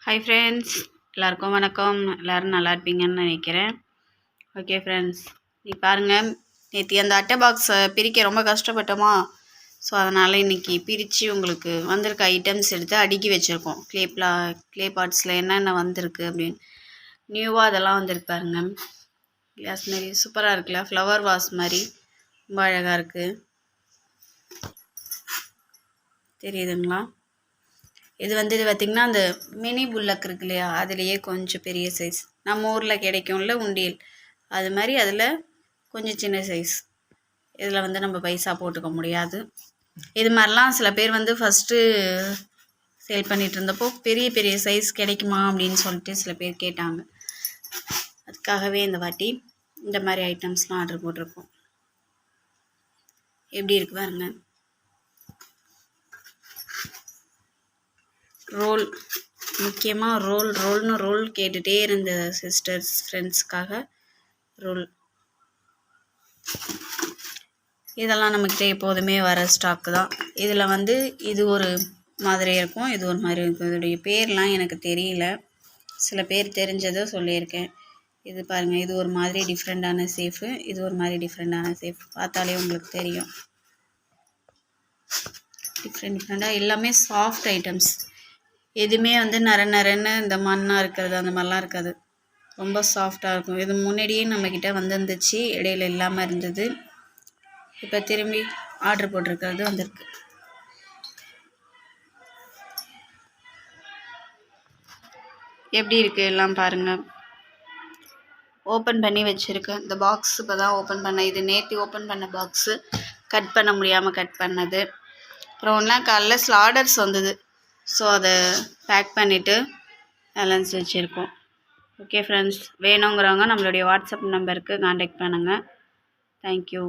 Hi friends, எல்லாருக்கும் வணக்கம். எல்லோரும் நல்லா இருப்பீங்கன்னு நினைக்கிறேன். ஓகே ஃப்ரெண்ட்ஸ், நீ பாருங்கள், நேற்று அந்த அட்டை பாக்ஸை பிரிக்க ரொம்ப கஷ்டப்பட்டோமா. ஸோ அதனால் இன்றைக்கி பிரித்து உங்களுக்கு வந்திருக்க ஐட்டம்ஸ் எடுத்து அடுக்கி வச்சுருக்கோம். க்ளே பாட்ஸில் என்னென்ன வந்திருக்கு அப்படின்னு நியூவாக அதெல்லாம் வந்திருக்கு பாருங்க. கிளாஸ் மாதிரி சூப்பராக இருக்குல்ல, ஃப்ளவர் வாஸ் மாதிரி ரொம்ப அழகாக இருக்குது. தெரியுதுங்களா? இது பார்த்திங்கன்னா அந்த மினி புல்லக் இருக்கு இல்லையா, அதுலேயே கொஞ்சம் பெரிய சைஸ், நம்ம ஊரில் கிடைக்கும்ல உண்டியல், அது மாதிரி அதில் கொஞ்சம் சின்ன சைஸ். இதில் நம்ம பைசா போட்டுக்க முடியாது. இது மாதிரிலாம் சில பேர் ஃபஸ்ட்டு சேல் பண்ணிகிட்டு இருந்தப்போ பெரிய பெரிய சைஸ் கிடைக்குமா அப்படின்னு சொல்லிட்டு சில பேர் கேட்டாங்க. அதுக்காகவே இந்த வாட்டி இந்த மாதிரி ஐட்டம்ஸ்லாம் ஆர்டர் போட்டிருக்கோம். எப்படி இருக்கு பாருங்க. ரோல், முக்கியமாக ரோல் கேட்டுகிட்டே இருந்த சிஸ்டர்ஸ் ஃப்ரெண்ட்ஸ்க்காக ரோல். இதெல்லாம் நம்மக்கிட்ட எப்போதுமே வர ஸ்டாக்கு தான். இதில் இது ஒரு மாதிரி இருக்கும், இது ஒரு மாதிரி இருக்கும். இதோடைய பேர்லாம் எனக்கு தெரியல, சில பேர் தெரிஞ்சதை சொல்லியிருக்கேன். இது பாருங்கள், இது ஒரு மாதிரி டிஃப்ரெண்ட்டான சேஃபு, இது ஒரு மாதிரி டிஃப்ரெண்ட்டான சேஃப். பார்த்தாலே உங்களுக்கு தெரியும், டிஃப்ரெண்ட்டாக எல்லாமே சாஃப்ட் ஐட்டம்ஸ். எதுவுமே நரன்னு இந்த மண்ணாக இருக்கிறது அந்த மாதிரிலாம் இருக்காது, ரொம்ப சாஃப்டாக இருக்கும். இது முன்னாடியே நம்மக்கிட்ட வந்துருந்துச்சு, இடையில இல்லாமல் இருந்தது. இப்போ திரும்பி ஆர்டர் போட்டிருக்கிறது வந்திருக்கு. எப்படி இருக்குது எல்லாம் பாருங்கள். ஓப்பன் பண்ணி வச்சுருக்கேன். இந்த பாக்ஸ் இப்போ தான் ஓப்பன் பண்ணேன். இது நேற்று ஓப்பன் பண்ண பாக்ஸு, கட் பண்ண முடியாமல் கட் பண்ணது. அப்புறம் ஒன்றா காலைல ஸ்லாடர்ஸ் வந்தது, ஸோ அதை பேக் பண்ணிவிட்டு பேலன்ஸ் வச்சுருக்கோம். ஓகே ஃப்ரெண்ட்ஸ், வேணுங்கிறவங்க நம்மளுடைய வாட்ஸ்அப் நம்பருக்கு கான்டாக்ட் பண்ணுங்கள். தேங்க்யூ.